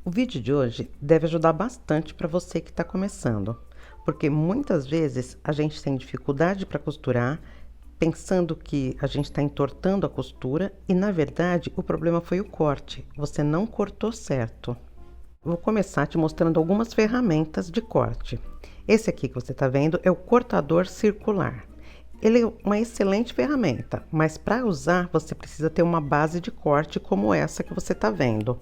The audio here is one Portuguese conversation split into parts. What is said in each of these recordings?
O vídeo de hoje deve ajudar bastante para você que está começando, porque muitas vezes a gente tem dificuldade para costurar, pensando que a gente está entortando a costura e na verdade o problema foi o corte, você não cortou certo. Vou começar te mostrando algumas ferramentas de corte. Esse aqui que você está vendo é o cortador circular. Ele é uma excelente ferramenta, mas para usar você precisa ter uma base de corte como essa que você está vendo.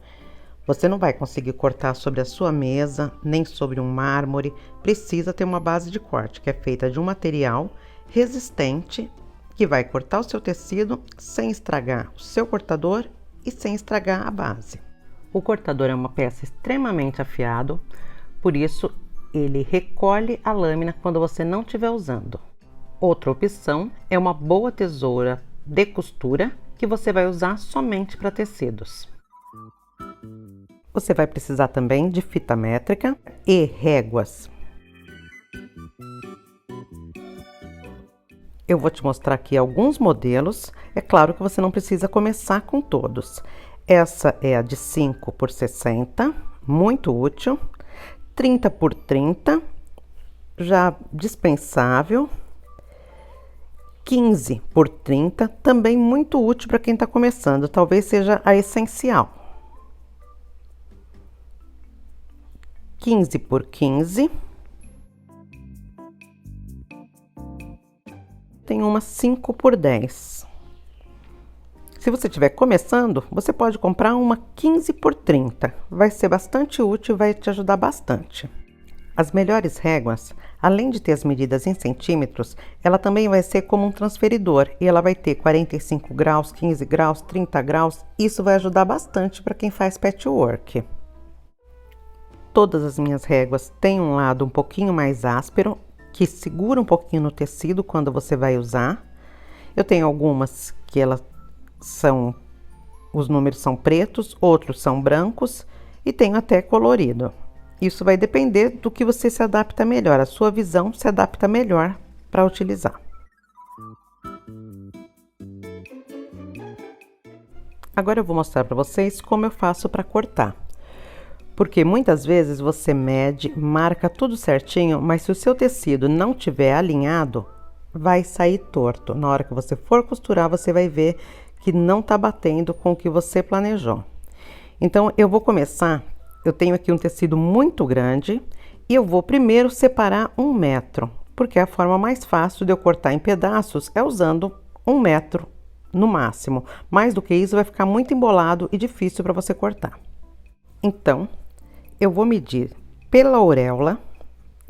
Você não vai conseguir cortar sobre a sua mesa, nem sobre um mármore. Precisa ter uma base de corte, que é feita de um material resistente, que vai cortar o seu tecido sem estragar o seu cortador e sem estragar a base. O cortador é uma peça extremamente afiado, por isso ele recolhe a lâmina quando você não estiver usando. Outra opção é uma boa tesoura de costura, que você vai usar somente para tecidos. Você vai precisar também de fita métrica e réguas. Eu vou te mostrar aqui alguns modelos. É claro que você não precisa começar com todos. Essa é a de 5 por 60, muito útil. 30 por 30, já dispensável. 15 por 30, também muito útil para quem está começando. Talvez seja a essencial. 15 por 15. Tem uma 5 por 10. Se você estiver começando, você pode comprar uma 15 por 30. Vai ser bastante útil e vai te ajudar bastante. As melhores réguas, além de ter as medidas em centímetros, ela também vai ser como um transferidor. E ela vai ter 45 graus, 15 graus, 30 graus. Isso vai ajudar bastante para quem faz patchwork. Todas as minhas réguas têm um lado um pouquinho mais áspero, que segura um pouquinho no tecido quando você vai usar. Eu tenho algumas que os números são pretos, outros são brancos e tenho até colorido. Isso vai depender do que você se adapta melhor, a sua visão se adapta melhor para utilizar. Agora eu vou mostrar para vocês como eu faço para cortar. Porque muitas vezes você mede, marca tudo certinho, mas se o seu tecido não tiver alinhado, vai sair torto. Na hora que você for costurar, você vai ver que não tá batendo com o que você planejou. Então, eu vou começar, eu tenho aqui um tecido muito grande e eu vou primeiro separar 1 metro, porque a forma mais fácil de eu cortar em pedaços é usando 1 metro no máximo. Mais do que isso vai ficar muito embolado e difícil para você cortar. Então, eu vou medir pela auréola,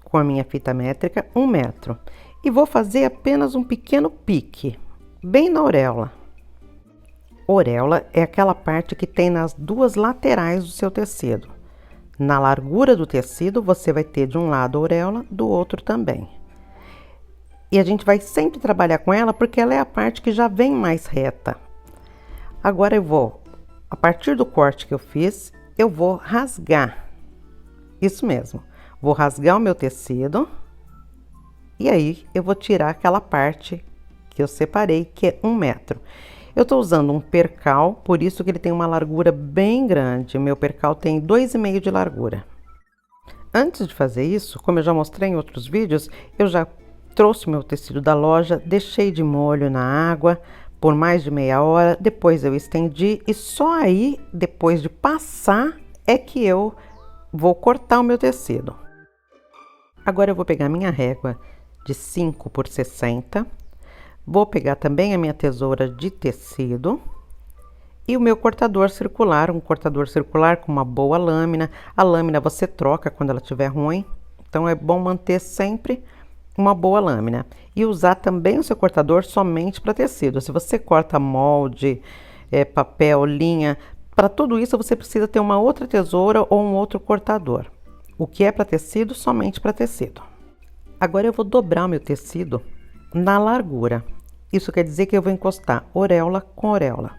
com a minha fita métrica, 1 metro. E vou fazer apenas um pequeno pique, bem na auréola. Auréola é aquela parte que tem nas duas laterais do seu tecido. Na largura do tecido, você vai ter de um lado a auréola, do outro também. E a gente vai sempre trabalhar com ela, porque ela é a parte que já vem mais reta. Agora eu vou, a partir do corte que eu fiz, eu vou rasgar. Isso mesmo, vou rasgar o meu tecido e aí eu vou tirar aquela parte que eu separei, que é 1 metro. Eu tô usando um percal, por isso que ele tem uma largura bem grande. O meu percal tem 2,5 de largura. Antes de fazer isso, como eu já mostrei em outros vídeos, eu já trouxe o meu tecido da loja, deixei de molho na água por mais de meia hora, depois eu estendi e só aí, depois de passar, é que eu vou cortar o meu tecido. Agora eu vou pegar minha régua de 5 por 60, vou pegar também a minha tesoura de tecido e o meu cortador circular, um cortador circular com uma boa lâmina. A lâmina você troca quando ela estiver ruim, então é bom manter sempre uma boa lâmina. E usar também o seu cortador somente para tecido. Se você corta molde, papel, linha, para tudo isso você precisa ter uma outra tesoura ou um outro cortador. O que é para tecido, somente para tecido. Agora eu vou dobrar o meu tecido na largura. Isso quer dizer que eu vou encostar auréola com auréola.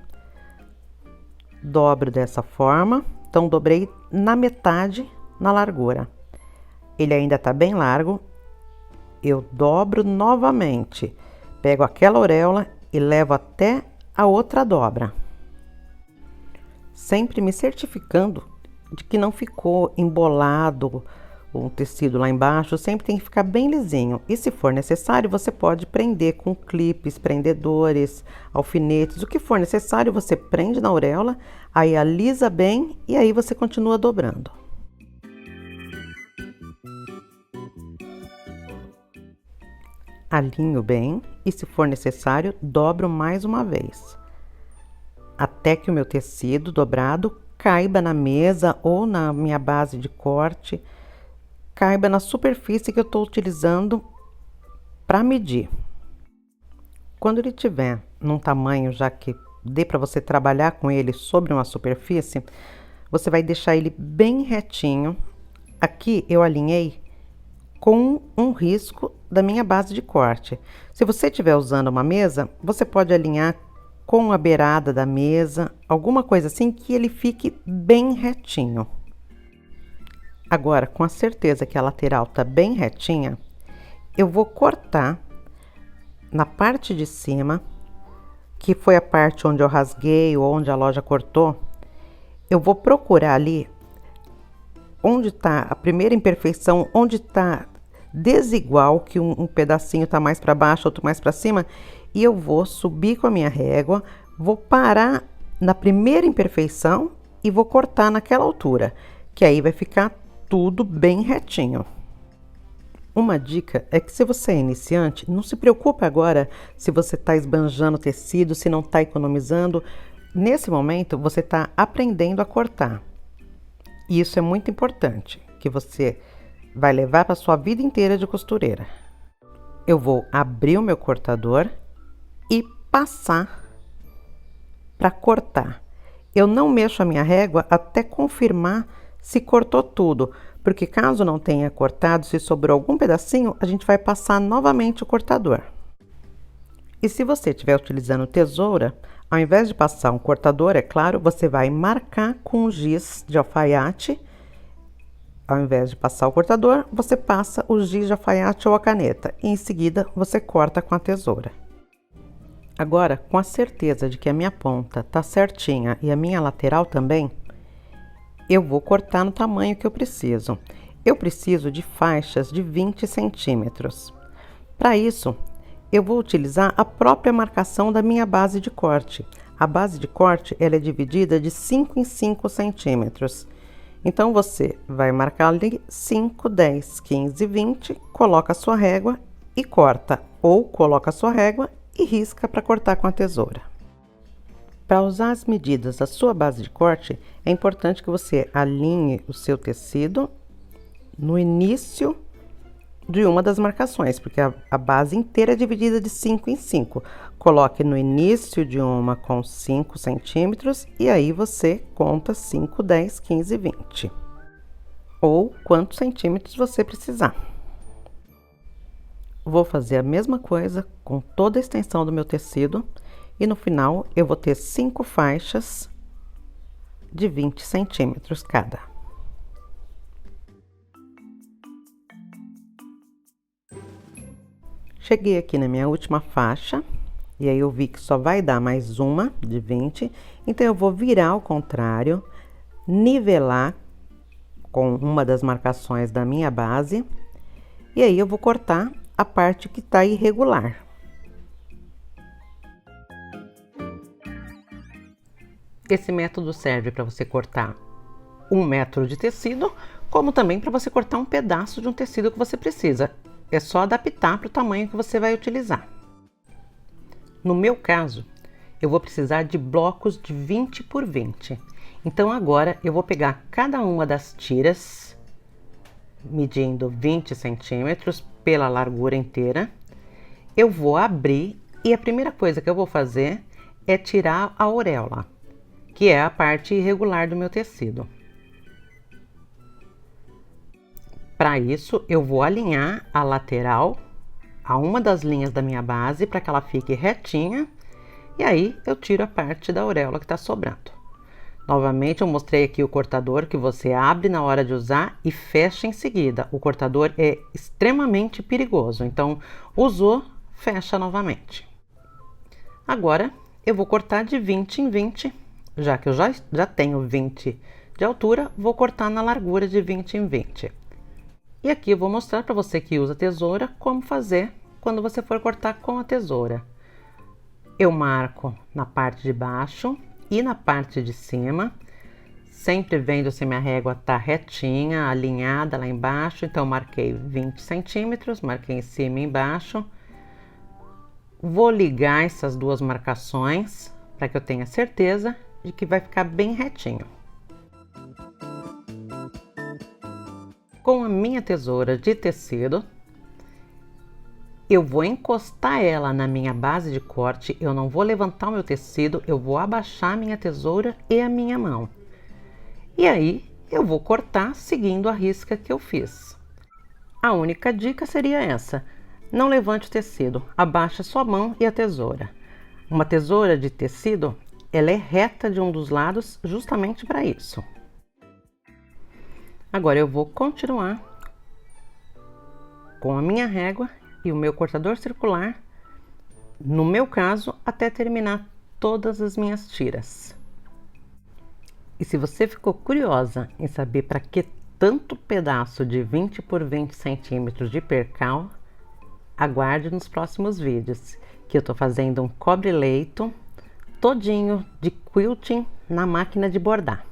Dobro dessa forma, então dobrei na metade na largura. Ele ainda está bem largo, eu dobro novamente. Pego aquela auréola e levo até a outra dobra. Sempre me certificando de que não ficou embolado o tecido lá embaixo, sempre tem que ficar bem lisinho. E se for necessário, você pode prender com clipes, prendedores, alfinetes, o que for necessário, você prende na auréola, aí alisa bem e aí você continua dobrando. Alinho bem e, se for necessário, dobro mais uma vez, até que o meu tecido dobrado caiba na mesa ou na minha base de corte, caiba na superfície que eu estou utilizando para medir. Quando ele tiver num tamanho já que dê para você trabalhar com ele sobre uma superfície, você vai deixar ele bem retinho. Aqui eu alinhei com um risco da minha base de corte. Se você estiver usando uma mesa, você pode alinhar com a beirada da mesa, alguma coisa assim que ele fique bem retinho. Agora, com a certeza que a lateral está bem retinha, eu vou cortar na parte de cima, que foi a parte onde eu rasguei ou onde a loja cortou. Eu vou procurar ali onde está a primeira imperfeição, onde está desigual, que um pedacinho está mais para baixo, outro mais para cima, e eu vou subir com a minha régua, vou parar na primeira imperfeição e vou cortar naquela altura, que aí vai ficar tudo bem retinho. Uma dica é que, se você é iniciante, não se preocupe agora se você está esbanjando tecido, se não está economizando. Nesse momento, você está aprendendo a cortar. E isso é muito importante, que você vai levar para a sua vida inteira de costureira. Eu vou abrir o meu cortador e passar para cortar. Eu não mexo a minha régua até confirmar se cortou tudo, porque caso não tenha cortado, se sobrou algum pedacinho, a gente vai passar novamente o cortador. E se você estiver utilizando tesoura, ao invés de passar um cortador, é claro, você vai marcar com o giz de alfaiate. Ao invés de passar o cortador, você passa o giz de alfaiate ou a caneta e em seguida você corta com a tesoura. Agora, com a certeza de que a minha ponta tá certinha e a minha lateral também, eu vou cortar no tamanho que eu preciso. Eu preciso de faixas de 20 centímetros. Para isso, eu vou utilizar a própria marcação da minha base de corte. A base de corte ela é dividida de 5 em 5 centímetros. Então, você vai marcar ali 5, 10, 15, 20, coloca a sua régua e corta. Ou coloca a sua régua e risca para cortar com a tesoura. Para usar as medidas da sua base de corte, é importante que você alinhe o seu tecido no início de uma das marcações, porque a base inteira é dividida de 5 em 5. Coloque no início de uma com 5 centímetros e aí você conta 5, 10, 15, 20. Ou quantos centímetros você precisar. Vou fazer a mesma coisa com toda a extensão do meu tecido. E no final, eu vou ter 5 faixas de 20 centímetros cada. Cheguei aqui na minha última faixa, e aí eu vi que só vai dar mais uma de 20, então eu vou virar ao contrário, nivelar com uma das marcações da minha base, e aí eu vou cortar a parte que está irregular. Esse método serve para você cortar 1 metro de tecido, como também para você cortar um pedaço de um tecido que você precisa. É só adaptar para o tamanho que você vai utilizar. No meu caso, eu vou precisar de blocos de 20 por 20. Então agora eu vou pegar cada uma das tiras, medindo 20 centímetros pela largura inteira. Eu vou abrir e a primeira coisa que eu vou fazer é tirar a auréola, que é a parte irregular do meu tecido. Para isso, eu vou alinhar a lateral a uma das linhas da minha base para que ela fique retinha, e aí eu tiro a parte da auréola que está sobrando. Novamente, eu mostrei aqui o cortador que você abre na hora de usar e fecha em seguida. O cortador é extremamente perigoso, então usou, fecha novamente. Agora, eu vou cortar de 20 em 20. Já que eu já tenho 20 de altura, vou cortar na largura de 20 em 20. E aqui eu vou mostrar para você que usa tesoura como fazer quando você for cortar com a tesoura. Eu marco na parte de baixo e na parte de cima, sempre vendo se minha régua está retinha, alinhada lá embaixo. Então, marquei 20 centímetros, marquei em cima e embaixo. Vou ligar essas duas marcações para que eu tenha certeza de que vai ficar bem retinho. Com a minha tesoura de tecido, eu vou encostar ela na minha base de corte, eu não vou levantar o meu tecido, eu vou abaixar a minha tesoura e a minha mão. E aí, eu vou cortar seguindo a risca que eu fiz. A única dica seria essa: não levante o tecido, abaixe a sua mão e a tesoura. Uma tesoura de tecido, ela é reta de um dos lados justamente para isso. Agora eu vou continuar com a minha régua e o meu cortador circular, no meu caso, até terminar todas as minhas tiras. E se você ficou curiosa em saber para que tanto pedaço de 20 por 20 centímetros de percal, aguarde nos próximos vídeos, que eu tô fazendo um cobre-leito todinho de quilting na máquina de bordar.